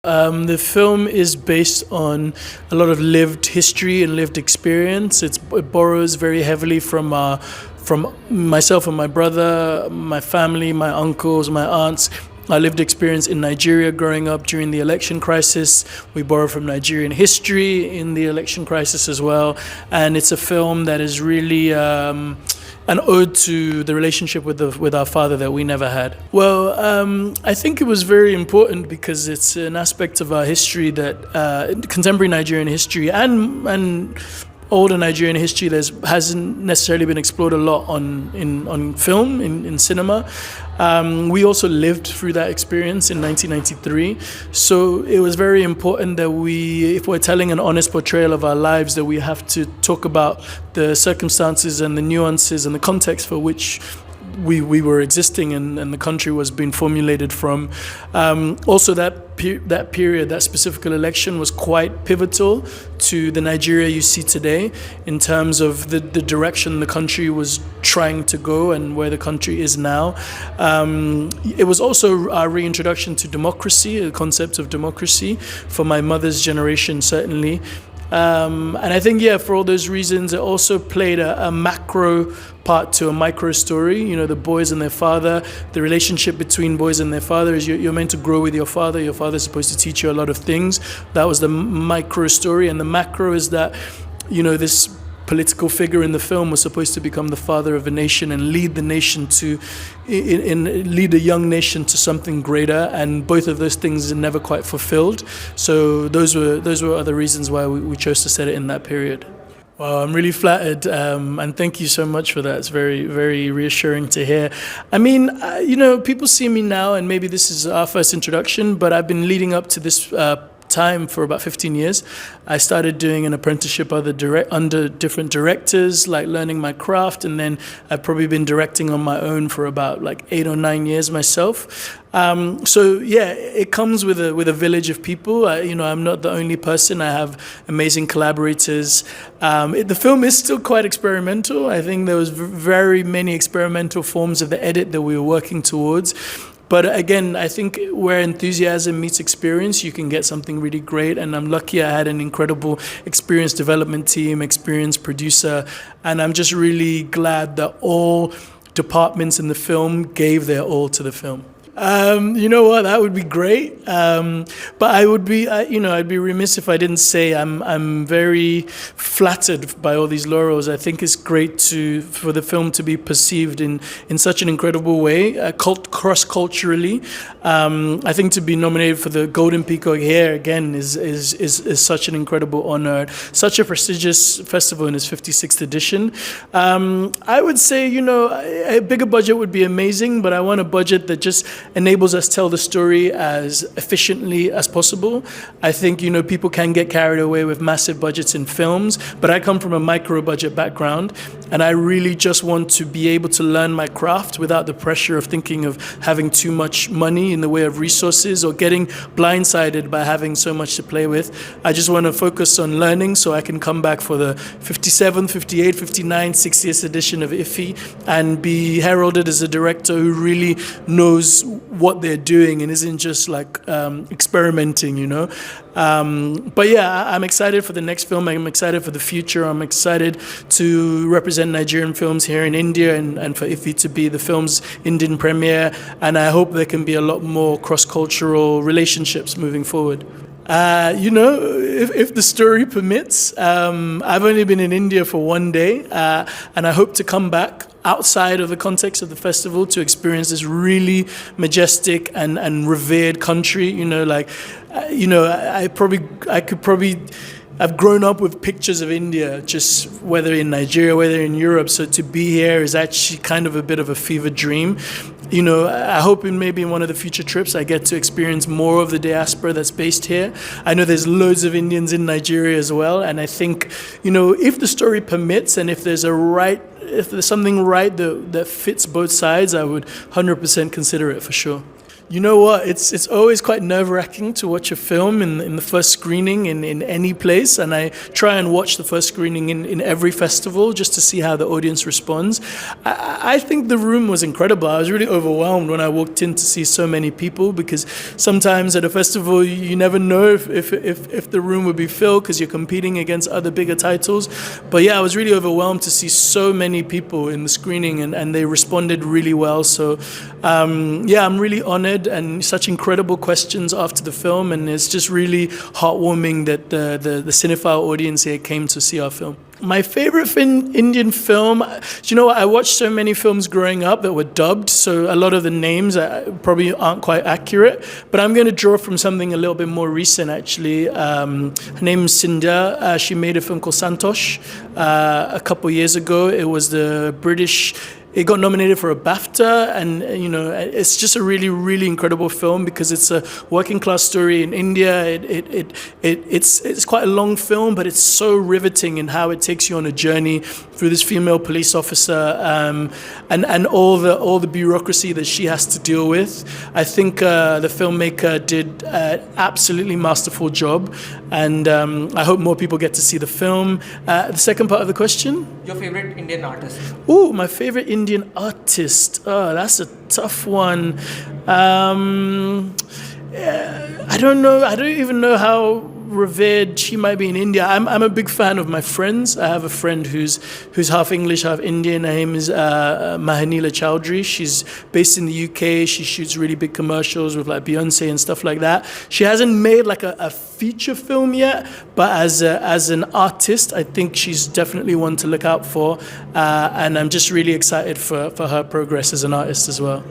The film is based on a lot of lived history and lived experience. It borrows very heavily from myself and my brother, my family, my uncles, my aunts. Our lived experience in Nigeria growing up during the election crisis. We borrow from Nigerian history in the election crisis as well. And it's a film that is really an ode to the relationship with our father that we never had. Well, I think it was very important because it's an aspect of our history that contemporary Nigerian history and older Nigerian history that hasn't necessarily been explored a lot on film, in cinema. We also lived through that experience in 1993, so it was very important that if we're telling an honest portrayal of our lives, that we have to talk about the circumstances and the nuances and the context for which we were existing and the country was being formulated from. Also, that period, that specific election was quite pivotal to the Nigeria you see today in terms of the direction the country was trying to go and where the country is now. It was also our reintroduction to democracy, the concept of democracy, for my mother's generation, certainly. And I think, for all those reasons, it also played a macro part to a micro story. You know, the boys and their father, the relationship between boys and their father is you're meant to grow with your father. Your father's supposed to teach you a lot of things. That was the micro story. And the macro is that, this political figure in the film was supposed to become the father of a nation and lead the nation lead a young nation to something greater, and both of those things are never quite fulfilled. So those were other reasons why we chose to set it in that period. Well, I'm really flattered, and thank you so much for that. It's very, very reassuring to hear. I mean, people see me now, and maybe this is our first introduction, but I've been leading up to this time for about 15 years. I started doing an apprenticeship under different directors, like learning my craft, and then I've probably been directing on my own for about like 8 or 9 years myself. It comes with a village of people. I'm not the only person. I have amazing collaborators. The film is still quite experimental. I think there was very many experimental forms of the edit that we were working towards. But again, I think where enthusiasm meets experience, you can get something really great. And I'm lucky I had an incredible experienced development team, experienced producer. And I'm just really glad that all departments in the film gave their all to the film. You know what? That would be great. But I'd be remiss if I didn't say I'm very flattered by all these laurels. I think it's great for the film to be perceived in such an incredible way, cross-culturally. I think to be nominated for the Golden Peacock here again is such an incredible honor. Such a prestigious festival in its 56th edition. I would say, a bigger budget would be amazing, but I want a budget that just enables us to tell the story as efficiently as possible. I think, people can get carried away with massive budgets in films, but I come from a micro-budget background, and I really just want to be able to learn my craft without the pressure of thinking of having too much money in the way of resources or getting blindsided by having so much to play with. I just want to focus on learning so I can come back for the 57th, 58th, 59th, 60th edition of IFFI and be heralded as a director who really knows what they're doing and isn't just like experimenting, I'm excited for the next film. I'm excited for the future. I'm excited to represent Nigerian films here in India and for IFFI to be the film's Indian premiere. And I hope there can be a lot more cross-cultural relationships moving forward. If the story permits, I've only been in India for one day, and I hope to come back outside of the context of the festival to experience this really majestic and revered country. I've grown up with pictures of India, just whether in Nigeria, whether in Europe. So to be here is actually kind of a bit of a fever dream. I hope maybe in one of the future trips I get to experience more of the diaspora that's based here. I know there's loads of Indians in Nigeria as well. And I think, if the story permits and if there's something right that fits both sides, I would 100% consider it for sure. You know what? It's always quite nerve-wracking to watch a film in the first screening in any place, and I try and watch the first screening in every festival just to see how the audience responds. I think the room was incredible. I was really overwhelmed when I walked in to see so many people, because sometimes at a festival you never know if the room would be filled because you're competing against other bigger titles. But yeah, I was really overwhelmed to see so many people in the screening, and they responded really well. So yeah, I'm really honored, and such incredible questions after the film, and it's just really heartwarming that the cinephile audience here came to see our film. My favorite Indian film, you know what, I watched so many films growing up that were dubbed, so a lot of the names probably aren't quite accurate, but I'm going to draw from something a little bit more recent actually. Her name is Sindhya. She made a film called Santosh a couple years ago. It was the British. It got nominated for a BAFTA, and you know, it's just a really, really incredible film because it's a working class story in India. It's quite a long film, but it's so riveting in how it takes you on a journey through this female police officer, and all the bureaucracy that she has to deal with. I think the filmmaker did an absolutely masterful job, and I hope more people get to see the film. The second part of the question? Your favorite Indian artist? Oh, my favorite Indian artist. Oh, that's a tough one. I don't know. I don't even know how revered she might be in India. I'm a big fan of my friends. I have a friend who's half English, half Indian. Her name is Akinola Chowdhury. She's based in the UK. She shoots really big commercials with like Beyonce and stuff like that. She hasn't made like a feature film yet, but as an artist, I think she's definitely one to look out for. And I'm just really excited for her progress as an artist as well.